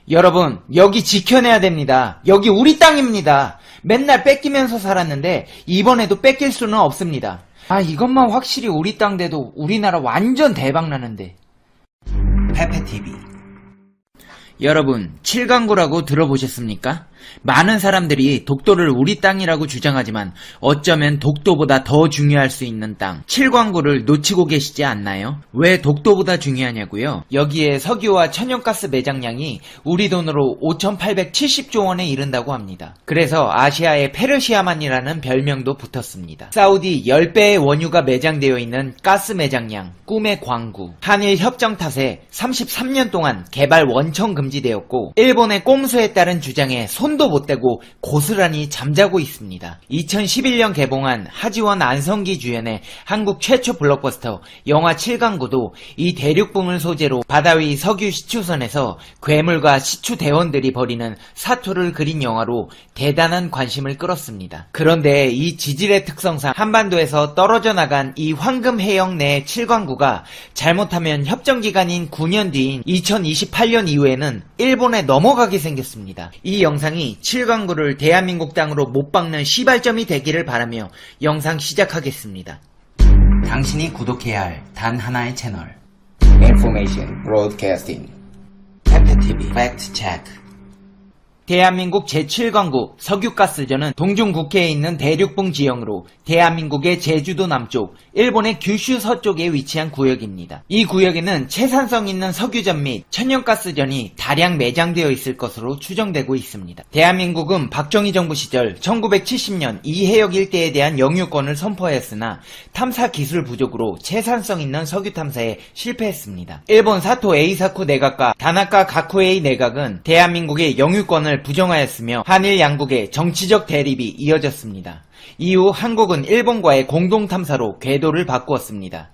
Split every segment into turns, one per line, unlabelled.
여러분, 여기 지켜내야 됩니다. 여기 우리 땅입니다. 맨날 뺏기면서 살았는데 이번에도 뺏길 수는 없습니다. 이것만 확실히 우리 땅 돼도 우리나라 완전 대박 나는데. 페페TV. 여러분, 칠강구라고 들어보셨습니까? 많은 사람들이 독도를 우리 땅이라고 주장하지만 어쩌면 독도보다 더 중요할 수 있는 땅, 칠강구를 놓치고 계시지 않나요? 왜 독도보다 중요하냐고요? 여기에 석유와 천연가스 매장량이 우리 돈으로 5,870조 원에 이른다고 합니다. 그래서 아시아의 페르시아만이라는 별명도 붙었습니다. 사우디 10배의 원유가 매장되어 있는 가스 매장량, 꿈의 광구. 한일 협정 탓에 33년 동안 개발 원천 금지되었고 일본의 꼼수에 따른 주장에 손도 못 대고 고스란히 잠자고 있습니다. 2011년 개봉한 하지원 안성기 주연의 한국 최초 블록버스터 영화 칠강구도 이 대륙붕을 소재로 바다 위 석유 시추선에서 괴물과 시추 대원들이 벌이는 사투를 그린 영화로 대단한 관심을 끌었습니다. 그런데 이 지질의 특성상 한반도에서 떨어져 나간 이 황금 해역 내 칠강구가 잘못하면 협정기간인 9년 뒤인 2028년 이후에는 일본에 넘어가게 생겼습니다. 이 영상이 칠강구를 대한민국 땅으로 못 박는 시발점이 되기를 바라며 영상 시작하겠습니다. 당신이 구독해야 할 단 하나의 채널, Information Broadcasting, 페페TV Fact Check. 대한민국 제7강구 석유가스전은 동중국해에 있는 대륙붕 지형으로 대한민국의 제주도 남쪽, 일본의 규슈 서쪽에 위치한 구역입니다. 이 구역에는 채산성 있는 석유전 및 천연가스전이 다량 매장되어 있을 것으로 추정되고 있습니다. 대한민국은 박정희 정부 시절 1970년 이 해역 일대에 대한 영유권을 선포하였으나 탐사 기술 부족으로 채산성 있는 석유 탐사에 실패했습니다. 일본 사토 에이사쿠 내각과 다나카 가쿠에이 내각은 대한민국의 영유권을 부정하였으며 한일 양국의 정치적 대립이 이어졌습니다. 이후 한국은 일본과의 공동탐사로 궤도를 바꾸었습니다.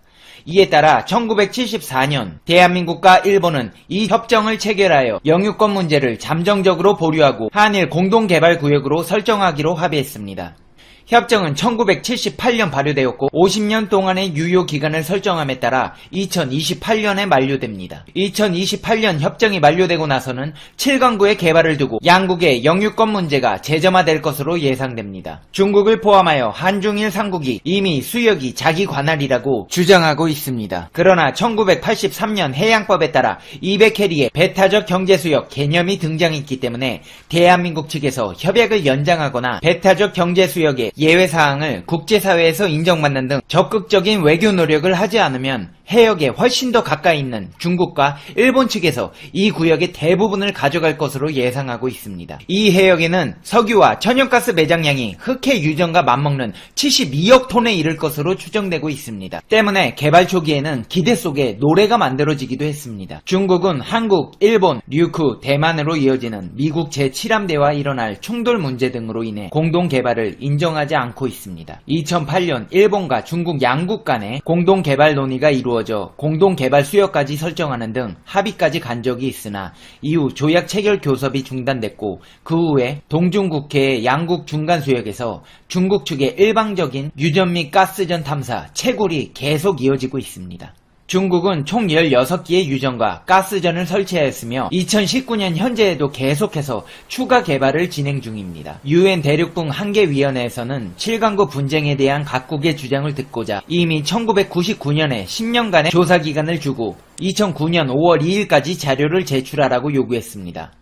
이에 따라 1974년 대한민국과 일본은 이 협정을 체결하여 영유권 문제를 잠정적으로 보류하고 한일 공동개발구역으로 설정하기로 합의했습니다. 협정은 1978년 발효되었고 50년 동안의 유효기간을 설정함에 따라 2028년에 만료됩니다. 2028년 협정이 만료되고 나서는 칠강구의 개발을 두고 양국의 영유권 문제가 재점화될 것으로 예상됩니다. 중국을 포함하여 한중일 삼국이 이미 수역이 자기 관할이라고 주장하고 있습니다. 그러나 1983년 해양법에 따라 200해리의 배타적 경제수역 개념이 등장했기 때문에 대한민국 측에서 협약을 연장하거나 배타적 경제수역의 예외사항을 국제사회에서 인정받는 등 적극적인 외교 노력을 하지 않으면 해역에 훨씬 더 가까이 있는 중국과 일본 측에서 이 구역의 대부분을 가져갈 것으로 예상하고 있습니다. 이 해역에는 석유와 천연가스 매장량이 흑해 유전과 맞먹는 72억 톤에 이를 것으로 추정되고 있습니다. 때문에 개발 초기에는 기대 속에 노래가 만들어지기도 했습니다. 중국은 한국, 일본, 류크, 대만으로 이어지는 미국 제7함대와 일어날 충돌 문제 등으로 인해 공동개발을 인정하지 않고 있습니다. 2008년 일본과 중국 양국 간의 공동개발 논의가 이루어져 공동개발 수역까지 설정하는 등 합의까지 간 적이 있으나 이후 조약 체결 교섭이 중단됐고 그 후에 동중국해의 양국 중간수역에서 중국 측의 일방적인 유전 및 가스전 탐사, 채굴이 계속 이어지고 있습니다. 중국은 총 16기의 유전과 가스전을 설치하였으며 2019년 현재에도 계속해서 추가 개발을 진행 중입니다. UN 대륙붕 한계위원회에서는 칠강구 분쟁에 대한 각국의 주장을 듣고자 이미 1999년에 10년간의 조사기간을 주고 2009년 5월 2일까지 자료를 제출하라고 요구했습니다.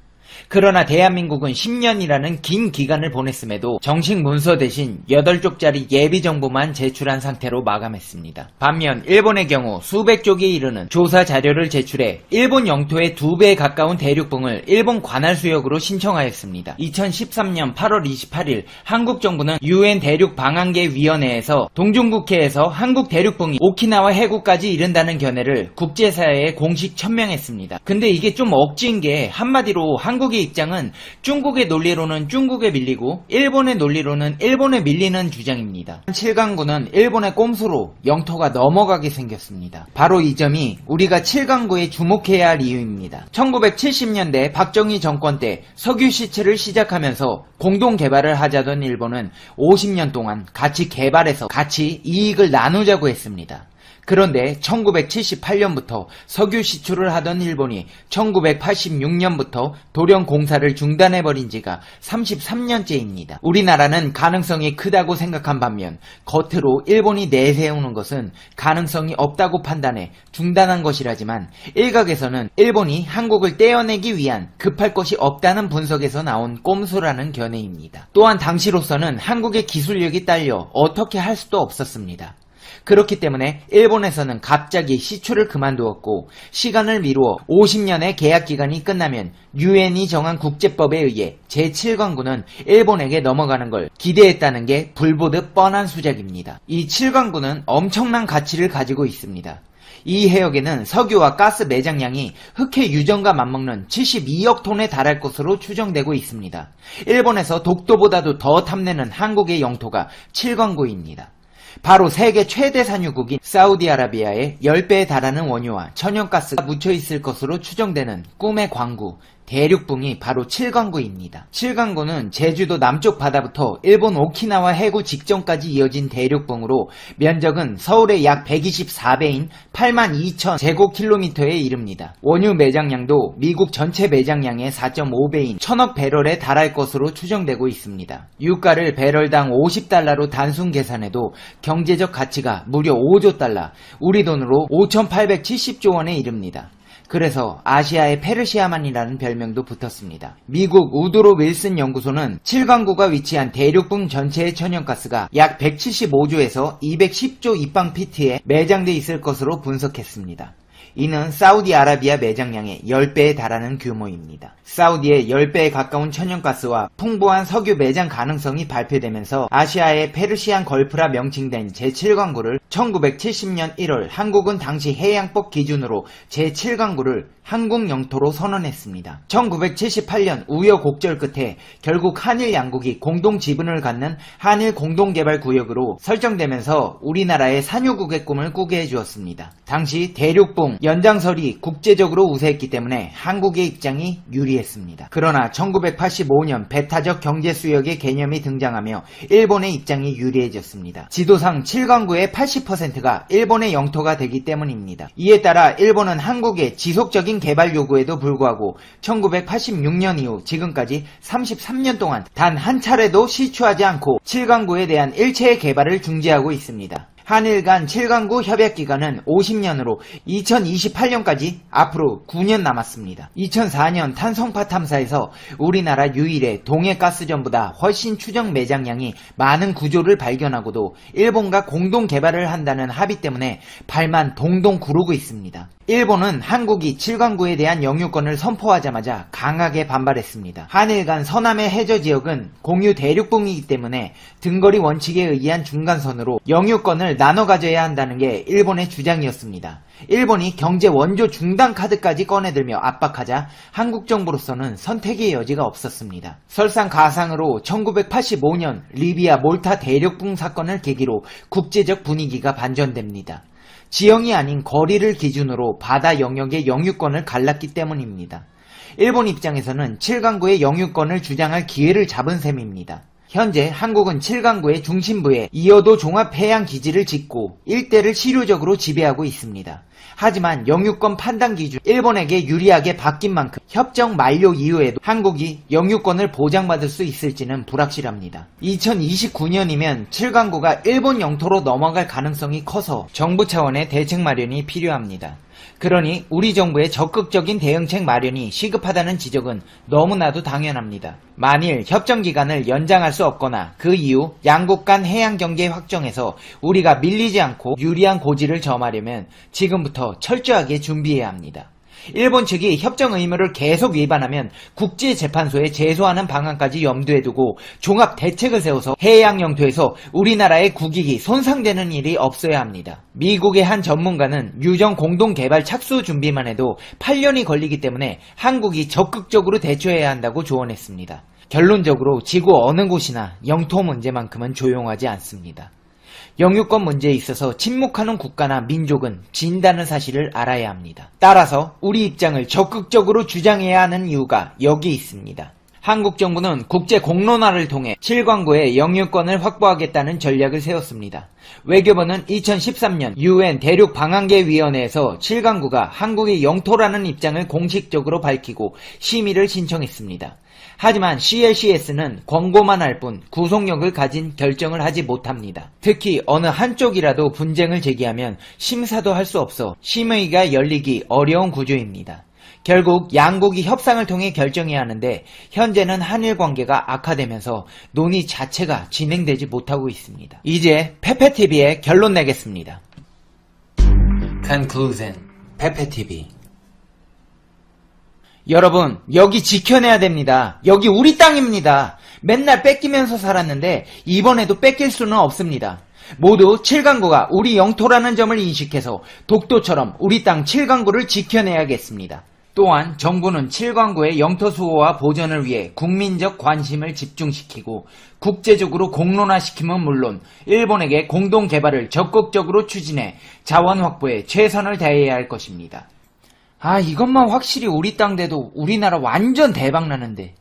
그러나 대한민국은 10년이라는 긴 기간을 보냈음에도 정식 문서 대신 8쪽짜리 예비정보만 제출한 상태로 마감했습니다. 반면 일본의 경우 수백 쪽에 이르는 조사 자료를 제출해 일본 영토의 2배에 가까운 대륙붕을 일본 관할 수역으로 신청하였습니다. 2013년 8월 28일 한국 정부는 UN 대륙 방한계 위원회에서 동중국해에서 한국 대륙붕이 오키나와 해구까지 이른다는 견해를 국제사회에 공식 천명했습니다. 근데 이게 좀 억지인 게 한마디로 한국의 입장은 중국의 논리로는 중국에 밀리고 일본의 논리로는 일본에 밀리는 주장입니다. 칠강구는 일본의 꼼수로 영토가 넘어가게 생겼습니다. 바로 이 점이 우리가 칠강구에 주목해야 할 이유입니다. 1970년대 박정희 정권 때 석유 시추를 시작하면서 공동 개발을 하자던 일본은 50년 동안 같이 개발해서 같이 이익을 나누자고 했습니다. 그런데 1978년부터 석유 시출을 하던 일본이 1986년부터 돌연 공사를 중단해버린 지가 33년째입니다. 우리나라는 가능성이 크다고 생각한 반면 겉으로 일본이 내세우는 것은 가능성이 없다고 판단해 중단한 것이라지만 일각에서는 일본이 한국을 떼어내기 위한 급할 것이 없다는 분석에서 나온 꼼수라는 견해입니다. 또한 당시로서는 한국의 기술력이 딸려 어떻게 할 수도 없었습니다. 그렇기 때문에 일본에서는 갑자기 시출을 그만두었고 시간을 미루어 50년의 계약기간이 끝나면 유엔이 정한 국제법에 의해 제7광구는 일본에게 넘어가는 걸 기대했다는 게 불보듯 뻔한 수작입니다. 이 7광구는 엄청난 가치를 가지고 있습니다. 이 해역에는 석유와 가스 매장량이 흑해 유전과 맞먹는 72억 톤에 달할 것으로 추정되고 있습니다. 일본에서 독도보다도 더 탐내는 한국의 영토가 7광구입니다. 바로 세계 최대 산유국인 사우디아라비아의 10배에 달하는 원유와 천연가스가 묻혀있을 것으로 추정되는 꿈의 광구 대륙붕이 바로 7광구입니다. 7광구는 제주도 남쪽 바다부터 일본 오키나와 해구 직전까지 이어진 대륙붕으로 면적은 서울의 약 124배인 82,000 제곱킬로미터에 이릅니다. 원유 매장량도 미국 전체 매장량의 4.5배인 1000억 배럴에 달할 것으로 추정되고 있습니다. 유가를 배럴당 50달러로 단순 계산해도 경제적 가치가 무려 5조 달러, 우리 돈으로 5,870조 원에 이릅니다. 그래서 아시아의 페르시아만이라는 별명도 붙었습니다. 미국 우드로 윌슨 연구소는 7광구가 위치한 대륙붕 전체의 천연가스가 약 175조에서 210조 입방피트에 매장돼 있을 것으로 분석했습니다. 이는 사우디아라비아 매장량의 10배에 달하는 규모입니다. 사우디의 10배에 가까운 천연가스와 풍부한 석유 매장 가능성이 발표되면서 아시아의 페르시안 걸프라 명칭된 제7광구를 1970년 1월 한국은 당시 해양법 기준으로 제7광구를 한국 영토로 선언했습니다. 1978년 우여곡절 끝에 결국 한일 양국이 공동 지분을 갖는 한일 공동개발구역으로 설정되면서 우리나라의 산유국의 꿈을 꾸게 해주었습니다. 당시 대륙붕 연장설이 국제적으로 우세했기 때문에 한국의 입장이 유리했습니다. 그러나 1985년 배타적 경제수역의 개념이 등장하며 일본의 입장이 유리해졌습니다. 지도상 7광구의 80%가 일본의 영토가 되기 때문입니다. 이에 따라 일본은 한국의 지속적인 개발 요구에도 불구하고 1986년 이후 지금까지 33년 동안 단 한 차례도 시추하지 않고 7광구에 대한 일체의 개발을 중지하고 있습니다. 한일 간 7광구 협약 기간은 50년으로 2028년까지 앞으로 9년 남았습니다. 2004년 탄성파 탐사에서 우리나라 유일의 동해가스전보다 훨씬 추정 매장량이 많은 구조를 발견하고도 일본과 공동 개발을 한다는 합의 때문에 발만 동동 구르고 있습니다. 일본은 한국이 7광구에 대한 영유권을 선포하자마자 강하게 반발했습니다. 한일 간 서남의 해저 지역은 공유 대륙붕이기 때문에 등거리 원칙에 의한 중간선으로 영유권을 나눠 가져야 한다는 게 일본의 주장이었습니다. 일본이 경제 원조 중단 카드까지 꺼내들며 압박하자 한국 정부로서는 선택의 여지가 없었습니다. 설상가상으로 1985년 리비아 몰타 대륙붕 사건을 계기로 국제적 분위기가 반전됩니다. 지형이 아닌 거리를 기준으로 바다 영역의 영유권을 갈랐기 때문입니다. 일본 입장에서는 7광구의 영유권을 주장할 기회를 잡은 셈입니다. 현재 한국은 7광구의 중심부에 이어도 종합해양기지를 짓고 일대를 실효적으로 지배하고 있습니다. 하지만 영유권 판단 기준 일본에게 유리하게 바뀐 만큼 협정 만료 이후에도 한국이 영유권을 보장받을 수 있을지는 불확실합니다. 2029년이면 7광구가 일본 영토로 넘어갈 가능성이 커서 정부 차원의 대책 마련이 필요합니다. 그러니 우리 정부의 적극적인 대응책 마련이 시급하다는 지적은 너무나도 당연합니다. 만일 협정 기간을 연장할 수 없거나 그 이후 양국 간 해양 경계 확정에서 우리가 밀리지 않고 유리한 고지를 점하려면 지금부터 철저하게 준비해야 합니다. 일본 측이 협정 의무를 계속 위반하면 국제재판소에 제소하는 방안까지 염두에 두고 종합 대책을 세워서 해양 영토에서 우리나라의 국익이 손상되는 일이 없어야 합니다. 미국의 한 전문가는 유정 공동개발 착수 준비만 해도 8년이 걸리기 때문에 한국이 적극적으로 대처해야 한다고 조언했습니다. 결론적으로 지구 어느 곳이나 영토 문제만큼은 조용하지 않습니다. 영유권 문제에 있어서 침묵하는 국가나 민족은 진다는 사실을 알아야 합니다. 따라서 우리 입장을 적극적으로 주장해야 하는 이유가 여기 있습니다. 한국 정부는 국제 공론화를 통해 7광구의 영유권을 확보하겠다는 전략을 세웠습니다. 외교부는 2013년 UN 대륙 방한계 위원회에서 7광구가 한국의 영토라는 입장을 공식적으로 밝히고 심의를 신청했습니다. 하지만 CLCS는 권고만 할 뿐 구속력을 가진 결정을 하지 못합니다. 특히 어느 한쪽이라도 분쟁을 제기하면 심사도 할 수 없어 심의가 열리기 어려운 구조입니다. 결국 양국이 협상을 통해 결정해야 하는데 현재는 한일 관계가 악화되면서 논의 자체가 진행되지 못하고 있습니다. 이제 페페TV의 결론 내겠습니다. Conclusion 페페TV. 여러분, 여기 지켜내야 됩니다. 여기 우리 땅입니다. 맨날 뺏기면서 살았는데 이번에도 뺏길 수는 없습니다. 모두 7강구가 우리 영토라는 점을 인식해서 독도처럼 우리 땅 7강구를 지켜내야겠습니다. 또한 정부는 7광구의 영토 수호와 보전을 위해 국민적 관심을 집중시키고 국제적으로 공론화시킴은 물론 일본에게 공동 개발을 적극적으로 추진해 자원 확보에 최선을 다해야 할 것입니다. 이것만 확실히 우리 땅 돼도 우리나라 완전 대박 나는데.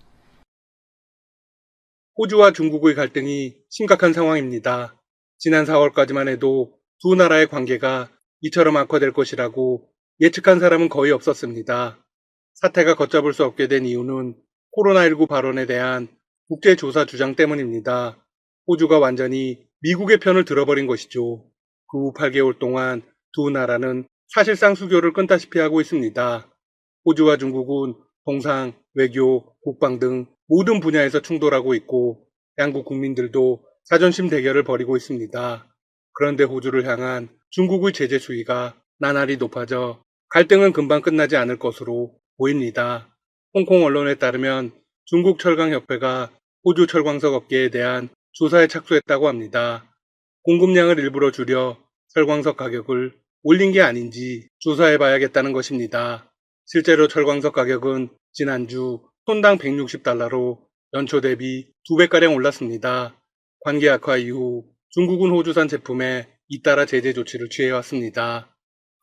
호주와 중국의 갈등이 심각한 상황입니다. 지난 4월까지만 해도 두 나라의 관계가 이처럼 악화될 것이라고 예측한 사람은 거의 없었습니다. 사태가 걷잡을 수 없게 된 이유는 코로나19 발언에 대한 국제조사 주장 때문입니다. 호주가 완전히 미국의 편을 들어버린 것이죠. 그 후 8개월 동안 두 나라는 사실상 수교를 끊다시피 하고 있습니다. 호주와 중국은 통상, 외교, 국방 등 모든 분야에서 충돌하고 있고 양국 국민들도 자존심 대결을 벌이고 있습니다. 그런데 호주를 향한 중국의 제재 수위가 나날이 높아져 갈등은 금방 끝나지 않을 것으로 보입니다. 홍콩 언론에 따르면 중국 철강협회가 호주 철광석 업계에 대한 조사에 착수했다고 합니다. 공급량을 일부러 줄여 철광석 가격을 올린 게 아닌지 조사해봐야겠다는 것입니다. 실제로 철광석 가격은 지난주 톤당 160달러로 연초 대비 2배가량 올랐습니다. 관계 악화 이후 중국은 호주산 제품에 잇따라 제재 조치를 취해왔습니다.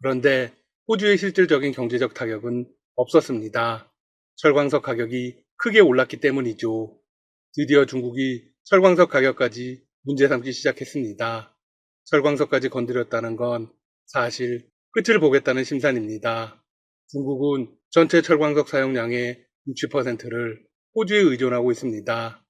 그런데 호주의 실질적인 경제적 타격은 없었습니다. 철광석 가격이 크게 올랐기 때문이죠. 드디어 중국이 철광석 가격까지 문제 삼기 시작했습니다. 철광석까지 건드렸다는 건 사실 끝을 보겠다는 심산입니다. 중국은 전체 철광석 사용량의 60%를 호주에 의존하고 있습니다.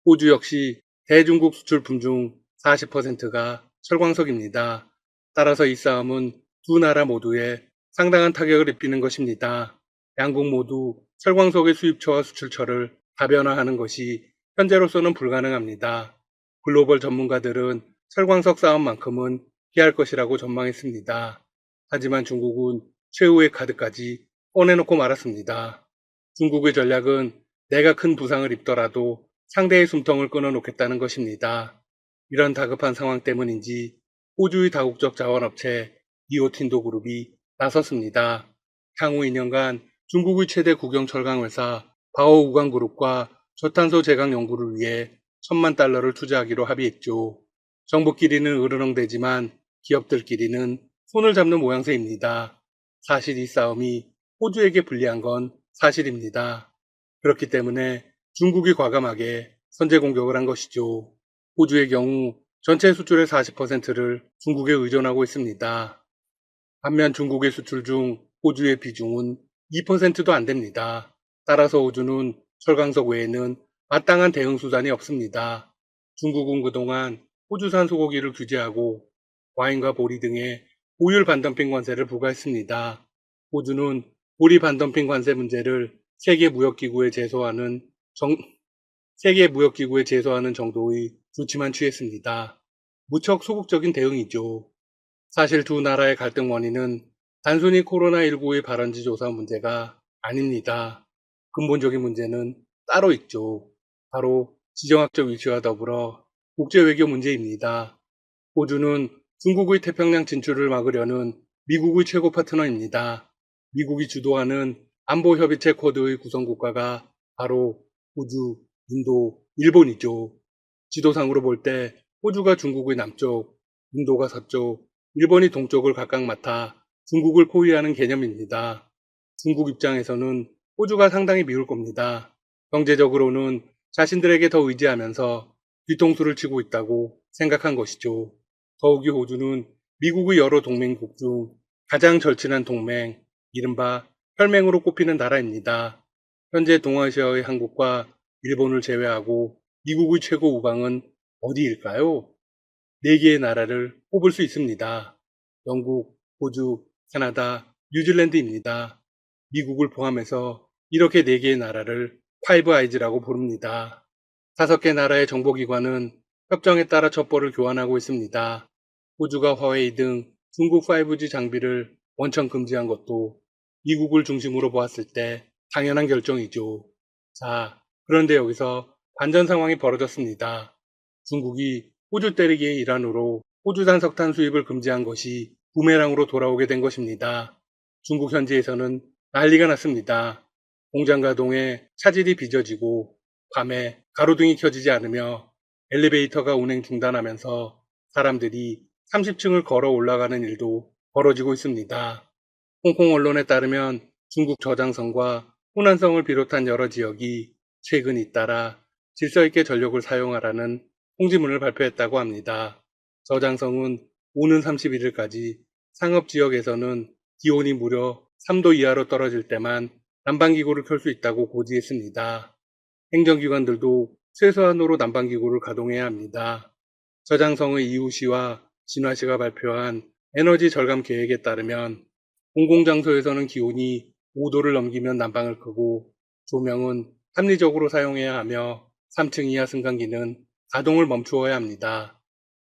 호주 역시 대중국 수출품 중 40%가 철광석입니다. 따라서 이 싸움은 두 나라 모두에 상당한 타격을 입히는 것입니다. 양국 모두 철광석의 수입처와 수출처를 다변화하는 것이 현재로서는 불가능합니다. 글로벌 전문가들은 철광석 싸움만큼은 피할 것이라고 전망했습니다. 하지만 중국은 최후의 카드까지 꺼내놓고 말았습니다. 중국의 전략은 내가 큰 부상을 입더라도 상대의 숨통을 끊어놓겠다는 것입니다. 이런 다급한 상황 때문인지 호주의 다국적 자원업체 리오틴도 그룹이 나섰습니다. 향후 2년간 중국의 최대 국영 철강회사 바오우강그룹과 저탄소 제강 연구를 위해 1,000만 달러를 투자하기로 합의했죠. 정부끼리는 으르렁대지만 기업들끼리는 손을 잡는 모양새입니다. 사실 이 싸움이 호주에게 불리한 건 사실입니다. 그렇기 때문에 중국이 과감하게 선제 공격을 한 것이죠. 호주의 경우 전체 수출의 40%를 중국에 의존하고 있습니다. 반면 중국의 수출 중 호주의 비중은 2%도 안 됩니다. 따라서 호주는 철강석 외에는 마땅한 대응 수단이 없습니다. 중국은 그동안 호주산 소고기를 규제하고 와인과 보리 등의 고율 반덤핑 관세를 부과했습니다. 호주는 보리 반덤핑 관세 문제를 세계무역기구에 제소하는 정도의 조치만 취했습니다. 무척 소극적인 대응이죠. 사실 두 나라의 갈등 원인은 단순히 코로나19의 발원지 조사 문제가 아닙니다. 근본적인 문제는 따로 있죠. 바로 지정학적 위치와 더불어 국제외교 문제입니다. 호주는 중국의 태평양 진출을 막으려는 미국의 최고 파트너입니다. 미국이 주도하는 안보협의체 쿼드의 구성국가가 바로 호주, 인도, 일본이죠. 지도상으로 볼 때 호주가 중국의 남쪽, 인도가 서쪽, 일본이 동쪽을 각각 맡아 중국을 포위하는 개념입니다. 중국 입장에서는 호주가 상당히 미울 겁니다. 경제적으로는 자신들에게 더 의지하면서 뒤통수를 치고 있다고 생각한 것이죠. 더욱이 호주는 미국의 여러 동맹국 중 가장 절친한 동맹, 이른바 혈맹으로 꼽히는 나라입니다. 현재 동아시아의 한국과 일본을 제외하고 미국의 최고 우방은 어디일까요? 4개의 나라를 꼽을 수 있습니다. 영국, 호주, 캐나다, 뉴질랜드입니다. 미국을 포함해서 이렇게 4개의 나라를 파이브 아이즈라고 부릅니다. 5개 나라의 정보기관은 협정에 따라 첩보를 교환하고 있습니다. 호주가 화웨이 등 중국 5G 장비를 원천 금지한 것도 미국을 중심으로 보았을 때 당연한 결정이죠. 자, 그런데 여기서 반전 상황이 벌어졌습니다. 중국이 호주 때리기의 일환으로 호주산 석탄 수입을 금지한 것이 부메랑으로 돌아오게 된 것입니다. 중국 현지에서는 난리가 났습니다. 공장 가동에 차질이 빚어지고 밤에 가로등이 켜지지 않으며 엘리베이터가 운행 중단하면서 사람들이 30층을 걸어 올라가는 일도 벌어지고 있습니다. 홍콩 언론에 따르면 중국 저장성과 후난성을 비롯한 여러 지역이 최근 잇따라 질서 있게 전력을 사용하라는 통지문을 발표했다고 합니다. 저장성은 오는 31일까지 상업지역에서는 기온이 무려 3도 이하로 떨어질 때만 난방기구를 켤 수 있다고 고지했습니다. 행정기관들도 최소한으로 난방기구를 가동해야 합니다. 저장성의 이우시와 진화시가 발표한 에너지 절감 계획에 따르면 공공장소에서는 기온이 5도를 넘기면 난방을 끄고 조명은 합리적으로 사용해야 하며 3층 이하 승강기는 가동을 멈추어야 합니다.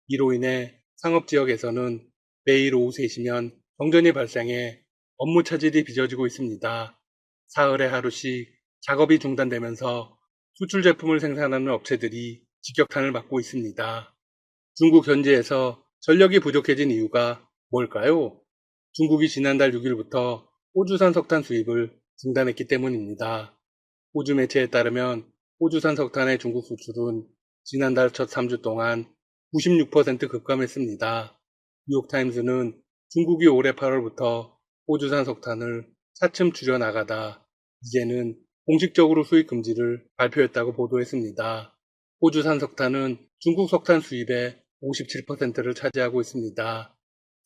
이로 인해 상업지역에서는 매일 오후 3시면 정전이 발생해 업무 차질이 빚어지고 있습니다. 사흘에 하루씩 작업이 중단되면서 수출 제품을 생산하는 업체들이 직격탄을 맞고 있습니다. 중국 현지에서 전력이 부족해진 이유가 뭘까요? 중국이 지난달 6일부터 호주산 석탄 수입을 중단했기 때문입니다. 호주 매체에 따르면 호주산 석탄의 중국 수출은 지난달 첫 3주 동안 96% 급감했습니다. 뉴욕타임스는 중국이 올해 8월부터 호주산 석탄을 차츰 줄여나가다 이제는 공식적으로 수입 금지를 발표했다고 보도했습니다. 호주산 석탄은 중국 석탄 수입의 57%를 차지하고 있습니다.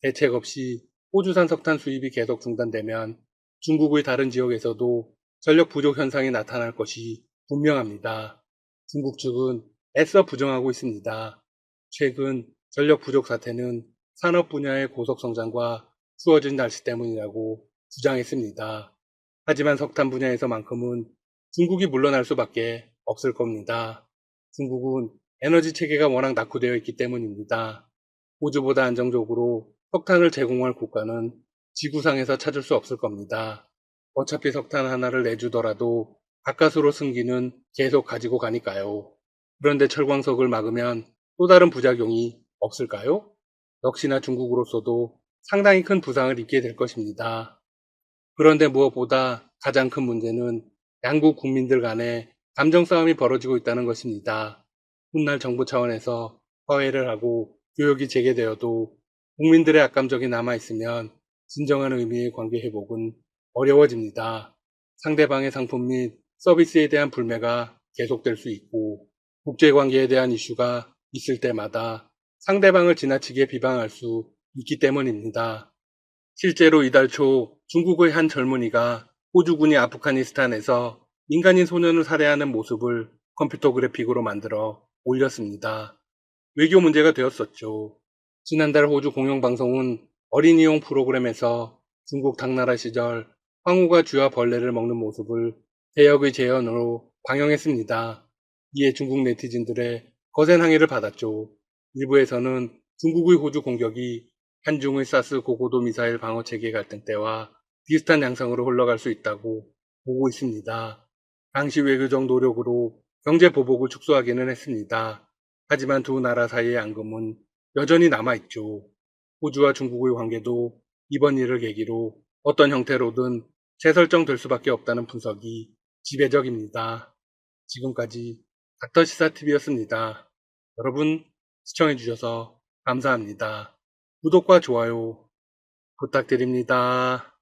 대책 없이 호주산 석탄 수입이 계속 중단되면 중국의 다른 지역에서도 전력 부족 현상이 나타날 것이 분명합니다. 중국 측은 애써 부정하고 있습니다. 최근 전력 부족 사태는 산업 분야의 고속 성장과 추워진 날씨 때문이라고 주장했습니다. 하지만 석탄 분야에서만큼은 중국이 물러날 수밖에 없을 겁니다. 중국은 에너지 체계가 워낙 낙후되어 있기 때문입니다. 호주보다 안정적으로 석탄을 제공할 국가는 지구상에서 찾을 수 없을 겁니다. 어차피 석탄 하나를 내주더라도 가까스로 승기는 계속 가지고 가니까요. 그런데 철광석을 막으면 또 다른 부작용이 없을까요? 역시나 중국으로서도 상당히 큰 부상을 입게 될 것입니다. 그런데 무엇보다 가장 큰 문제는 양국 국민들 간에 감정 싸움이 벌어지고 있다는 것입니다. 훗날 정부 차원에서 화해를 하고 교역이 재개되어도 국민들의 악감정이 남아있으면 진정한 의미의 관계 회복은 어려워집니다. 상대방의 상품 및 서비스에 대한 불매가 계속될 수 있고 국제관계에 대한 이슈가 있을 때마다 상대방을 지나치게 비방할 수 있기 때문입니다. 실제로 이달 초 중국의 한 젊은이가 호주군이 아프가니스탄에서 민간인 소년을 살해하는 모습을 컴퓨터 그래픽으로 만들어 올렸습니다. 외교 문제가 되었었죠. 지난달 호주 공영방송은 어린이용 프로그램에서 중국 당나라 시절 황후가 쥐와 벌레를 먹는 모습을 대역의 재현으로 방영했습니다. 이에 중국 네티즌들의 거센 항의를 받았죠. 일부에서는 중국의 호주 공격이 한중의 사스 고고도 미사일 방어 체계 갈등 때와 비슷한 양상으로 흘러갈 수 있다고 보고 있습니다. 당시 외교적 노력으로 경제 보복을 축소하기는 했습니다. 하지만 두 나라 사이의 앙금은 여전히 남아있죠. 호주와 중국의 관계도 이번 일을 계기로 어떤 형태로든 재설정될 수밖에 없다는 분석이 지배적입니다. 지금까지 닥터시사TV였습니다. 여러분 시청해주셔서 감사합니다. 구독과 좋아요 부탁드립니다.